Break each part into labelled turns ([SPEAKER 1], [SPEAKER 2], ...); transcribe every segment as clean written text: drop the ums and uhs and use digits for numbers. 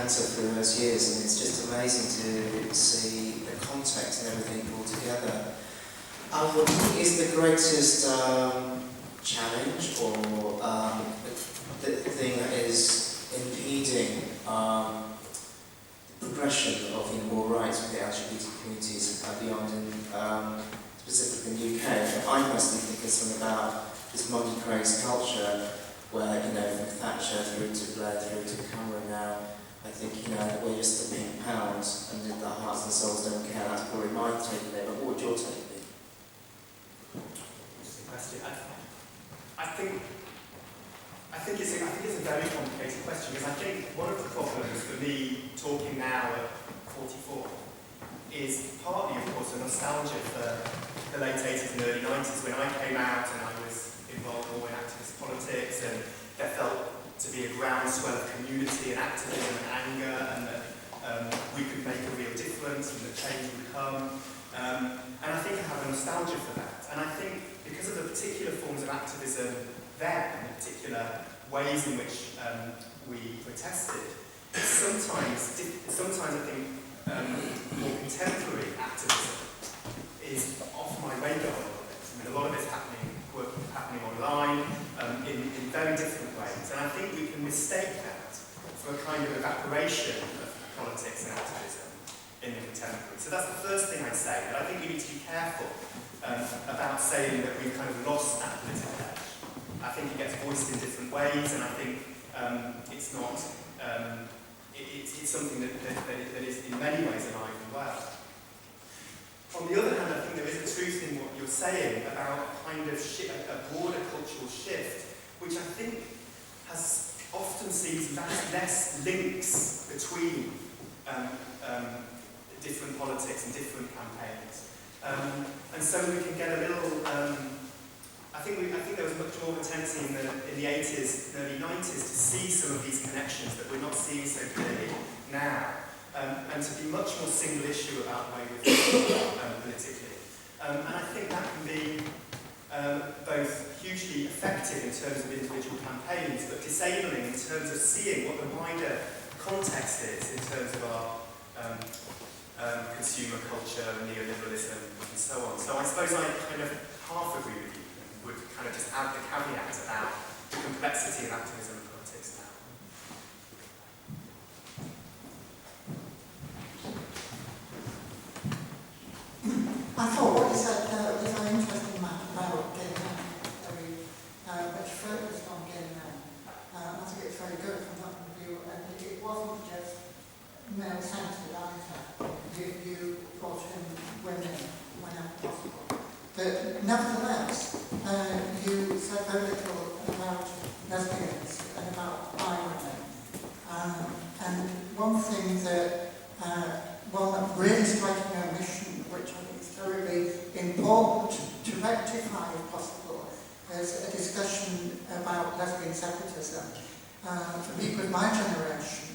[SPEAKER 1] banter through those years, and it's just amazing to see the context and everything pulled together. What do you think is the greatest challenge or the thing that is impeding the progression of more rights with the LGBT communities beyond, specifically in the UK? I personally think it's something about this money craze culture where, from Thatcher through to Blair through to Cameron now, I think, we're just the pink pounds and the hearts and souls don't care. That's probably my take on it, but what would your take be?
[SPEAKER 2] Interesting question. I think it's a very complicated question, because I think one of the problems for me talking now at 44 is partly, of course, a nostalgia for the late 80s and early 90s when I came out and I was involved more in activist politics, and there felt to be a groundswell of community and activism and anger, and that we could make a real difference and that change would come. And I think I have a nostalgia for that. And I think because of the particular forms of activism then, and the particular ways in which we protested, sometimes I think more contemporary activism is off my radar a little bit. I mean, a lot of it's happening online in very different ways, and I think we can mistake that for a kind of evaporation of politics and activism in the contemporary. So that's the first thing I'd say, that I think we need to be careful about saying that we've kind of lost that political edge. I think it gets voiced in different ways, and I think it's not. It's something that is in many ways alive and well. On the other hand, I think there is a truth in what you're saying about kind of a broader cultural shift, which I think has often sees less links between different politics and different campaigns, and so we can get a little. I think there was much more of a tendency in the 80s and early 90s to see some of these connections that we're not seeing so clearly now, and to be much more single issue about the way we're thinking politically. And I think that can be both hugely effective in terms of individual campaigns, but disabling in terms of seeing what the wider context is in terms of our consumer culture, neoliberalism, and so on. So I suppose I kind of half agree with you, and would kind of just add the caveat about the complexity of activism and politics now.
[SPEAKER 3] I thought what you said was very interesting, Matt, about getting out, which focused on getting out. I think it's very good from that point of view, and it wasn't just male-centered either. You brought in women whenever possible. But nevertheless, you said very little about lesbians and about bi women. And one thing that, one really striking omission, which I think is terribly important to rectify if possible, is a discussion about lesbian separatism. For people of my generation,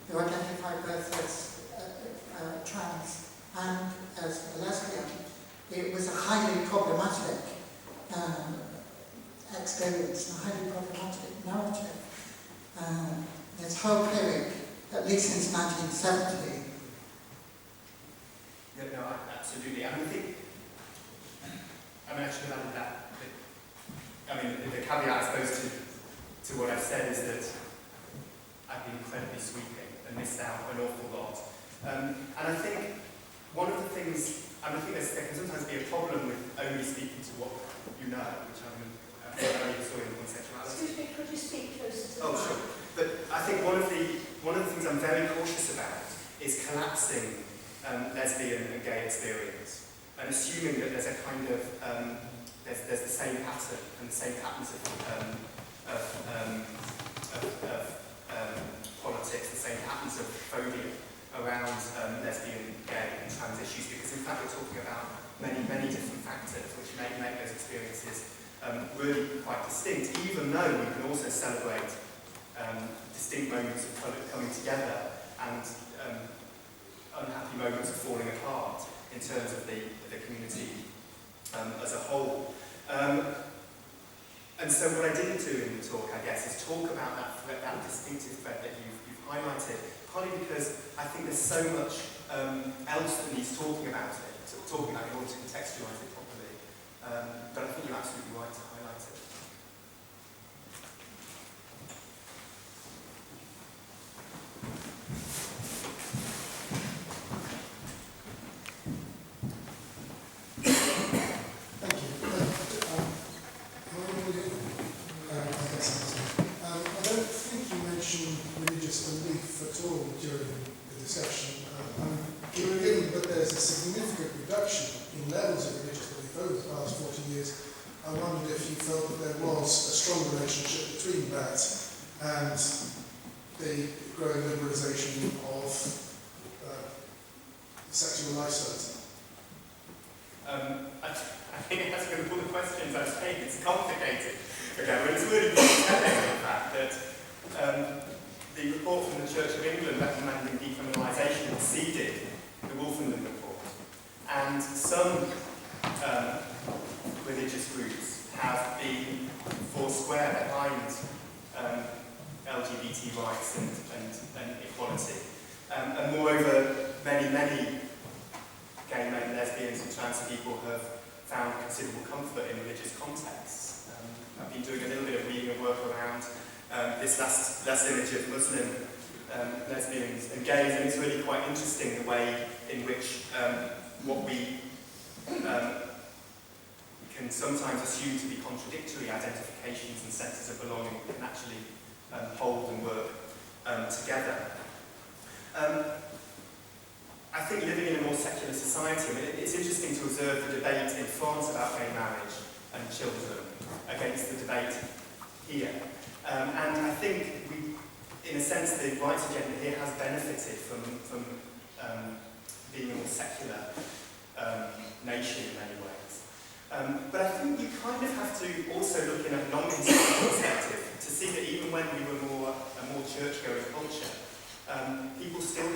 [SPEAKER 3] who identify both as trans and as a lesbian, it was a highly problematic experience, a highly problematic narrative. This whole period, at least since 1970.
[SPEAKER 2] Yeah, no, absolutely. I should have added that. The caveat, I suppose, to what I've said is that I've been incredibly sweeping and missed out an awful lot. And I think one of the things, there can sometimes be a problem with only speaking to what you know, which I'm only historian of sexuality.
[SPEAKER 4] Excuse me, could you speak closer to the
[SPEAKER 2] mic? Sure. But I think one of the things I'm very cautious about is collapsing lesbian and gay experience, and assuming that there's a kind of there's the same pattern and the same patterns of politics, the same patterns of phobia around lesbian, gay, and trans issues, because in fact we're talking about many different factors which make those experiences really quite distinct, even though we can also celebrate distinct moments of coming together and unhappy moments of falling apart in terms of the community as a whole. And so what I didn't do in the talk, I guess, is talk about that distinctive thread that you've highlighted, partly because I think there's so much else that needs talking about it, in order to contextualise it properly. But I think you're absolutely right to highlight it.
[SPEAKER 5] I don't think you mentioned religious belief at all during the discussion. Given that there's a significant reduction in levels of religious belief over the past 40 years, I wondered if you felt that there was a strong relationship between that and the growing liberalisation of sexual lifestyles.
[SPEAKER 2] I think that's going to put the questions I was saying. It's complicated. Okay, but it's really telling, in fact, that the report from the Church of England recommending decriminalisation exceeded the Wolfenden report. And some religious groups have been foursquare behind LGBT rights and equality. And moreover, many gay men, lesbians and trans people have found considerable comfort in religious contexts. I've been doing a little bit of reading and work around this last image of Muslim lesbians and gays, and it's really quite interesting the way in which what we can sometimes assume to be contradictory identifications and senses of belonging can actually hold and work together. I think living in a more secular society, it's interesting to observe the debate in France about gay marriage and children against the debate here. And I think in a sense, the rights agenda here has benefited from being a more secular nation in many ways. But I think you kind of have to also look in a non-conservative perspective to see that even when we were a more church-going culture, people still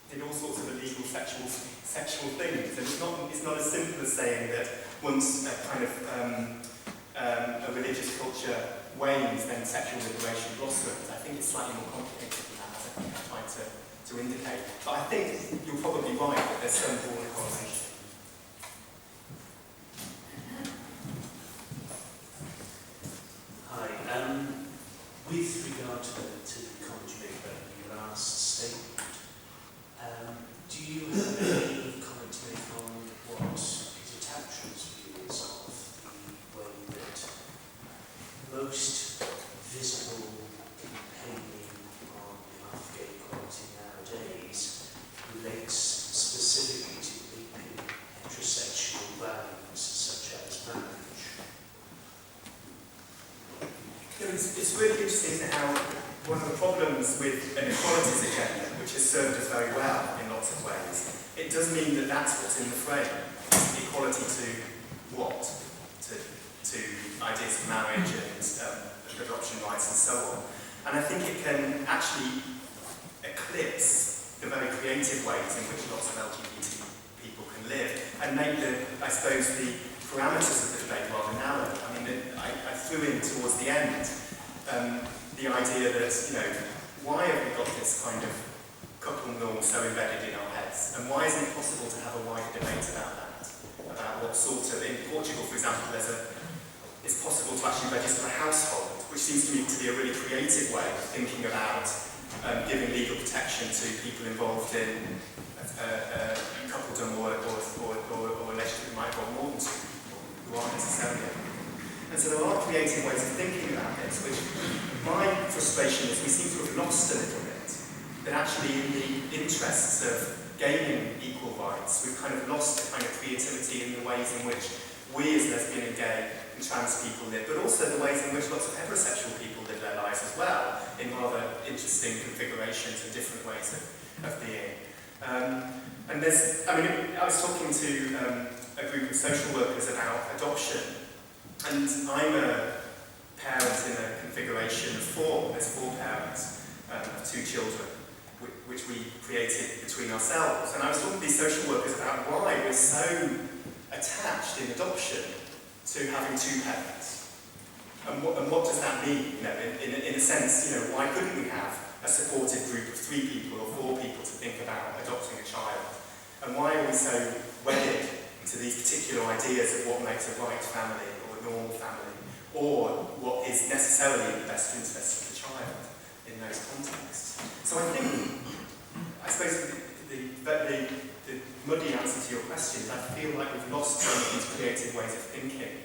[SPEAKER 2] did all sorts of illegal sexual things. And it's not as simple as saying that once a kind of a religious culture wanes, then sexual liberation blossoms. I think it's slightly more complicated than that, as I think I tried to indicate. But I think you're probably right that there's some broad correlation.
[SPEAKER 6] Hi. With regard to the comment you made about your last statement, do you have any comment to make on what Peter Tatcham's view is of the way that most visible campaigning on behalf of gay equality nowadays relates specifically to aping heterosexual values such as marriage?
[SPEAKER 2] It's really interesting how one of the problems with an equalities agenda, which has served us very well in lots of ways, it does mean that that's what's in the frame. Equality to what? To ideas of marriage and adoption rights and so on. And I think it can actually eclipse the very creative ways in which lots of LGBT people can live and make the parameters of the debate rather narrow. I mean, I threw in towards the end the idea that, why have we got this kind of couple norm so embedded in our heads? And why isn't it possible to have a wider debate about that? About what sort of, in Portugal, for example, it's possible to actually register a household, which seems to me to be a really creative way of thinking about giving legal protection to people involved in coupledom or a relationship that might involve more than two people who aren't necessarily. And so there are creative ways of thinking about this, which my frustration is we seem to have lost a little bit. That actually in the interests of gaining equal rights, we've kind of lost the kind of creativity in the ways in which we as lesbian and gay and trans people live, but also the ways in which lots of heterosexual people live their lives as well, in rather interesting configurations and different ways of being. And I was talking to a group of social workers about adoption, and I'm a parent in a configuration of four. There's four parents of two children, which we created between ourselves. And I was talking to these social workers about why we're so attached in adoption to having two parents. And what does that mean? In a sense, why couldn't we have a supportive group of 3 people or 4 people to think about adopting a child? And why are we so wedded to these particular ideas of what makes a right family or a normal family, or what is necessarily in the best interest of the child in those contexts? So I think, I suppose the muddy answer to your question is I feel like we've lost some of these creative ways of thinking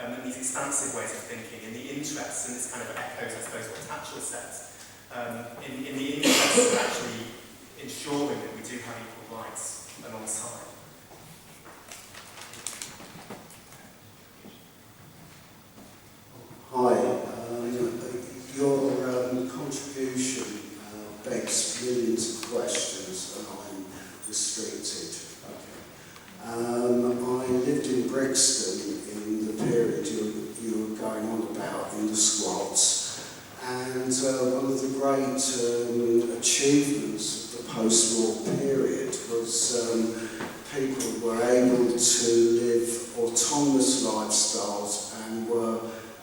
[SPEAKER 2] and these expansive ways of thinking in the interests, and this kind of echoes, I suppose, what Tatchell says, in the interests of actually ensuring that we do have equal rights alongside.
[SPEAKER 7] Hi, your contribution begs millions of questions, and I'm restricted. I lived in Brixton in the period you were going on about in the squats, and one of the great achievements of the post-war period was people were able to live autonomous lifestyles and were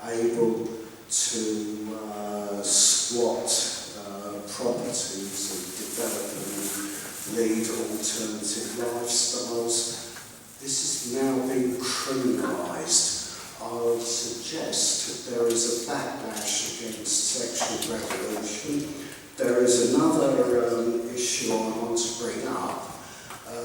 [SPEAKER 7] able to squat properties and develop and lead alternative lifestyles. This has now been criminalised. I would suggest that there is a backlash against sexual revolution. There is another issue I want to bring up.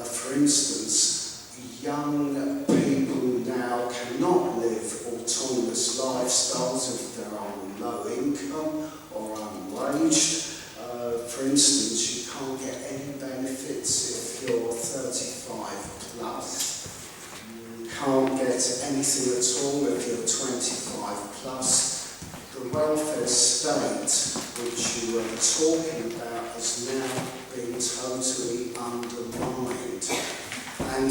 [SPEAKER 7] For instance, young people now cannot live autonomous lifestyles if they're on low income or unwaged. For instance, you can't get any benefits if you're 35 plus. You can't get anything at all if you're 25 plus. The welfare state, which you were talking about, has now been totally undermined. And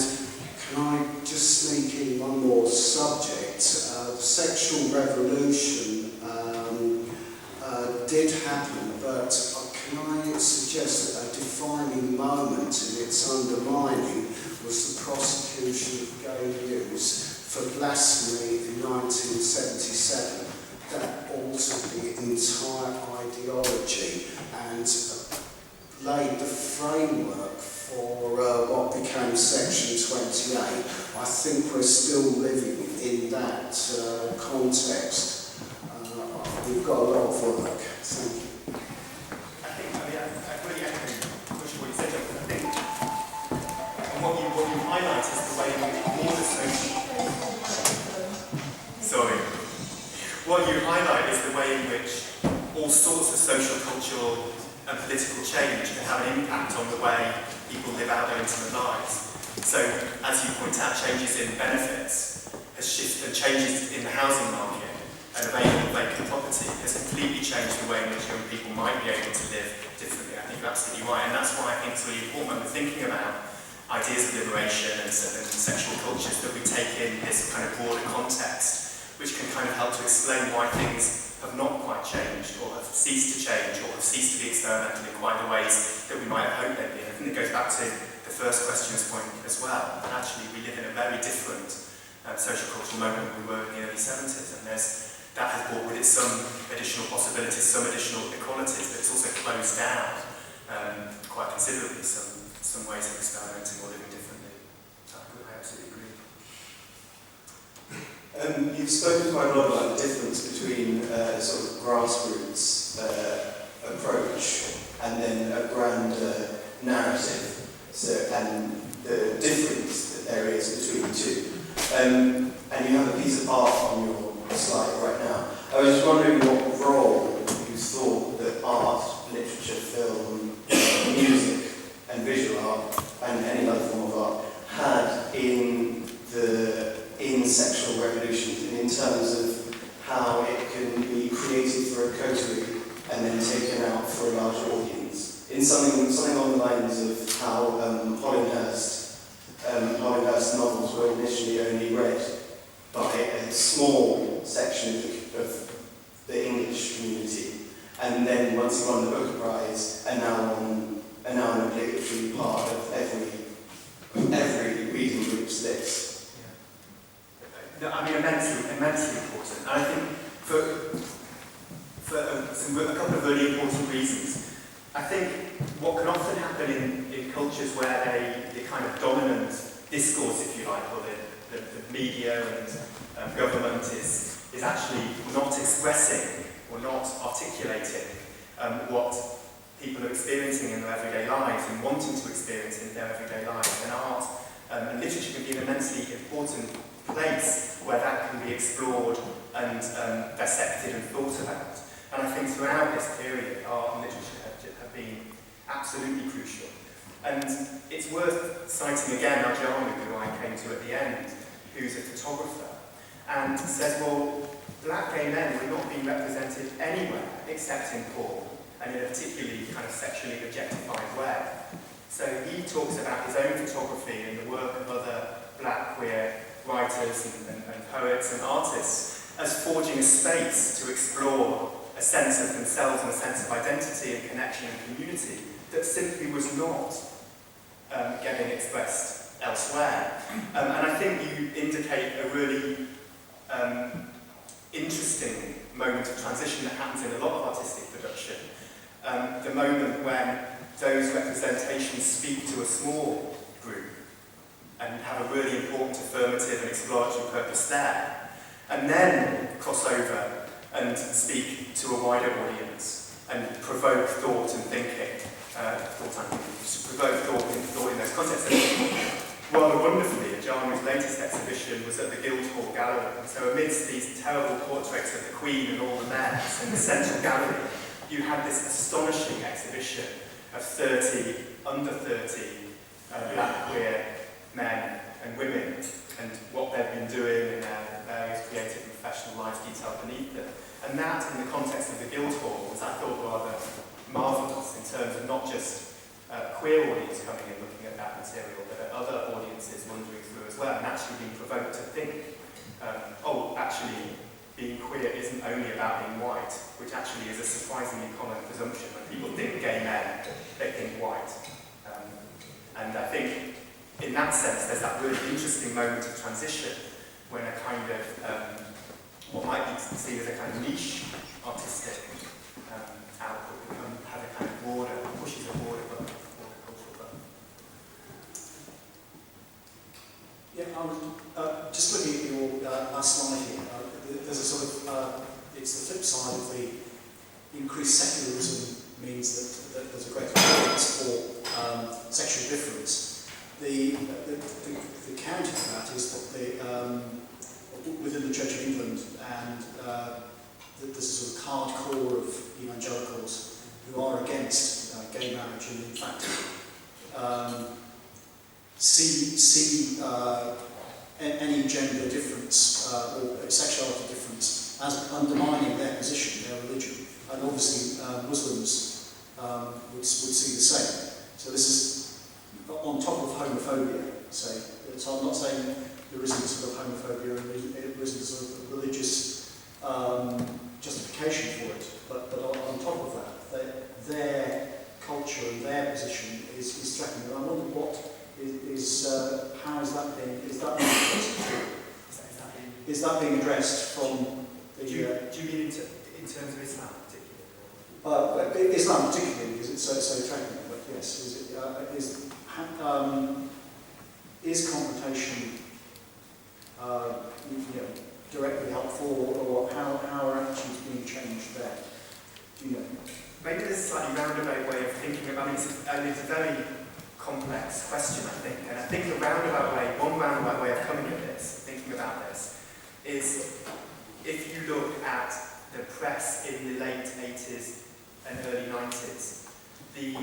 [SPEAKER 7] can I just sneak in one more subject? The sexual revolution did happen, but can I suggest that a defining moment in its undermining was the prosecution of gay youths for blasphemy in 1977. That altered the entire ideology and laid the framework for what became Section 28. I think we're still living in that context. We've got a lot of work. Thank you.
[SPEAKER 2] I really echo much of what you said, Jonathan. I think, and what you highlight is the way in which all the social... Sorry. What you highlight is the way in which all sorts of social, cultural and political change can have an impact on the way people live out their intimate lives. So, as you point out, changes in benefits has shifted, changes in the housing market and available vacant property has completely changed the way in which young people might be able to live differently. I think you're absolutely right, and that's why I think it's really important when we're thinking about ideas of liberation and sexual cultures that we take in this kind of broader context, which can kind of help to explain why things have not quite changed or have ceased to change or have ceased to be experimental in quite the ways that we might have hoped they'd be. I think it goes back to the first question's point as well, that actually we live in a very different social cultural moment than we were in the early 70s, and that has brought with it some additional possibilities, some additional inequalities, but it's also closed down quite considerably some ways of experimenting or living differently. I absolutely agree.
[SPEAKER 8] You've spoken quite a lot about the difference between a sort of grassroots approach and then a grander narrative, and the difference that there is between the two. And you have a piece of art on your slide right now. I was just wondering what role you thought that art, literature, film, music and visual art and any other form of art had in sexual revolutions, and in terms of how it can be created for a coterie and then taken out for a larger audience. In something along the lines of how Hollinghurst novels were initially only read by a small section of the English community, and then once you won the Booker Prize, are now an obligatory part of every reading group's list.
[SPEAKER 2] No, I mean, immensely important. And I think for a couple of really important reasons. I think what can often happen in cultures where the kind of dominant discourse, if you like, or the media and government is actually not expressing or not articulating what people are experiencing in their everyday lives and wanting to experience in their everyday lives. And art and literature can be an immensely important place where that can be explored and dissected and thought about. And I think throughout this period, art and literature have been absolutely crucial. And it's worth citing again Ajahn, who I came to at the end, who's a photographer, and says, well, black gay men were not being represented anywhere except in porn, and in a particularly kind of sexually objectified way. So he talks about his own photography and the work of other black queer writers and poets and artists as forging a space to explore a sense of themselves and a sense of identity and connection and community that simply was not getting expressed elsewhere. And I think you indicate a really interesting moment of transition that happens in a lot of artistic production. The moment when those representations speak to a small group and have a really important affirmative and exploratory purpose there, and then cross over and speak to a wider audience and provoke thought and thinking, provoke thought in those contexts. Rather wonderfully, Ajahn, latest exhibition was at the Guildhall Gallery, and so amidst these terrible portraits of the Queen and all the men in the central gallery, you had this astonishing exhibition of 30, under 30 black queer men and women, and what they've been doing in their various creative and professional lives detailed beneath them. And that, in the context of the Guildhall, was, I thought, rather marvellous in terms of not just queer audience coming in looking at that material, but other audiences wandering through as well, and actually being provoked to think, actually, being queer isn't only about being white, which actually is a surprisingly common presumption. When people think gay men, they think white. And I think, in that sense, there's that really interesting moment of transition when a kind of, what might be seen as a kind of niche artistic output has a kind of broader, pushes a broader cultural button.
[SPEAKER 6] Yeah, I was just looking at your last slide here. There's a sort of, it's the flip side of the increased secularism means that there's a greater tolerance for sexual difference. The counter to that is that within the Church of England and there's a sort of hardcore of evangelicals who are against gay marriage and in fact see any gender difference or sexuality difference as undermining their position, their religion. And obviously Muslims would see the same. So this is on top of homophobia, say. So I'm not saying there isn't sort of homophobia and there isn't sort of religious justification for it, but on top of that, their culture and their position is threatened. And I wonder what how is that being being addressed from the?
[SPEAKER 2] Do you mean in terms of Islam particularly?
[SPEAKER 6] Islam particularly, because it's so threatening. But yes, is confrontation directly helpful, or how are attitudes being changed there? Do you know?
[SPEAKER 2] Maybe there's a slightly roundabout way of thinking about it. It's a very complex question, I think. And I think one roundabout way of coming at this, thinking about this, is if you look at the press in the late 80s and early 90s, the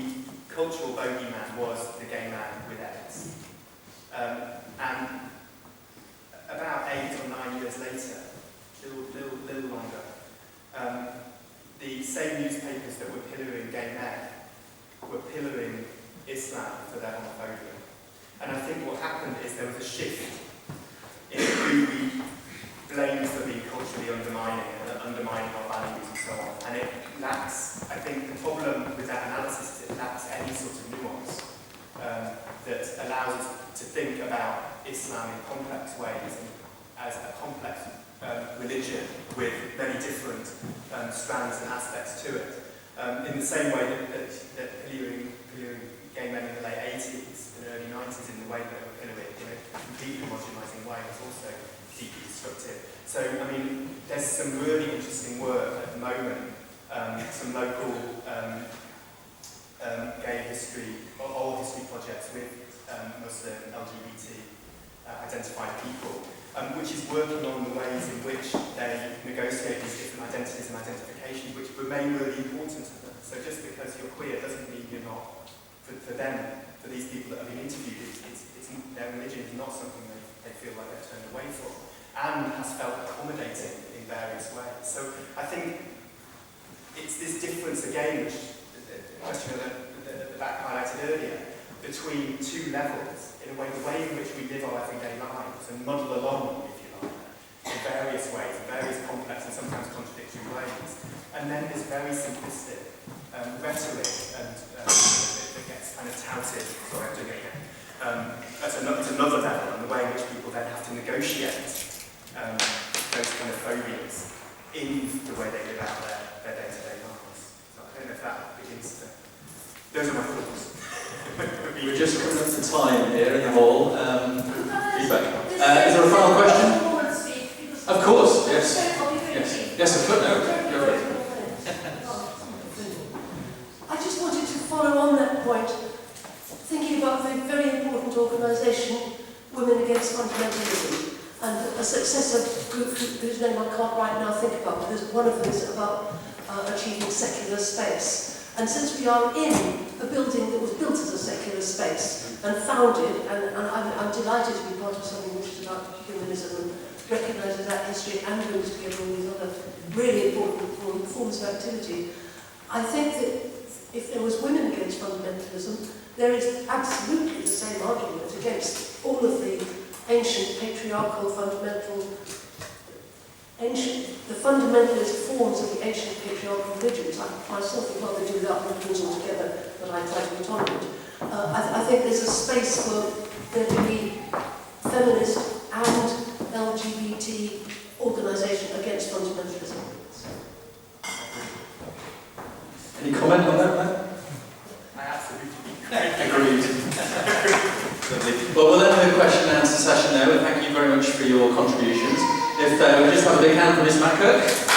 [SPEAKER 2] cultural bogeyman was the gay man with AIDS. And about 8 or 9 years later, a little longer, the same newspapers that were pillaring gay men were pillaring Islam for their homophobia. And I think what happened is there was a shift in who we blamed for being culturally undermining and undermining our values and so on. And it lacks, I think the problem with that analysis is it lacks any sort of nuance that allows us to think about Islam in complex ways and as a complex religion with many different strands and aspects to it. In the same way that pillowing gay men in the late 80s and early 90s in the way that they were pillowing in a completely homogenising way was also deeply destructive. So, I mean, there's some really interesting work at the moment, some local gay history, or oral history projects with Muslim LGBT identified people, which is working on the ways in which they negotiate these different identities and identifications, which remain really important to them. So just because you're queer doesn't mean you're not, for them, for these people that have been interviewed, their religion is not something they feel like they're turned away from, and has felt accommodating in various ways. So I think it's this difference again, which the question that the back highlighted earlier, between two levels, in a way, the way in which we live our everyday lives and muddle along, if you like, in various ways, in various complex and sometimes contradictory ways. And then this very simplistic rhetoric and that gets kind of touted, sorry, I'm doing it again, at another level, and the way in which people then have to negotiate those kind of phobias in the way they live out their day-to-day lives. So I don't know if that begins to... Those are my thoughts.
[SPEAKER 9] We're just coming up to time here in the hall. Feedback. Is there a final question? Of course, yes. Yes, a footnote. Go for it.
[SPEAKER 4] I just wanted to follow on that point, thinking about the very important organisation, Women Against Fundamentalism, and a successor group whose name I can't right now think about, because one of them is about achieving secular space. And since we are in a building that was built as a secular space and founded, and I'm delighted to be part of something which is about humanism and recognises that history and brings together all these other really important forms of activity, I think that if there was Women Against Fundamentalism, there is absolutely the same argument against all of the ancient patriarchal the fundamentalist forms of the ancient patriarchal religions. I myself would rather do that religions altogether, but I try to be tolerant. I think there's a space for there to be feminist and LGBT organisation against fundamentalism.
[SPEAKER 9] Any comment on that, Matt?
[SPEAKER 2] I absolutely
[SPEAKER 9] Agreed. Lovely. Well, we'll end the question and answer session now, and thank you very much for your contributions. If we just have a big hand for Miss Mackirk.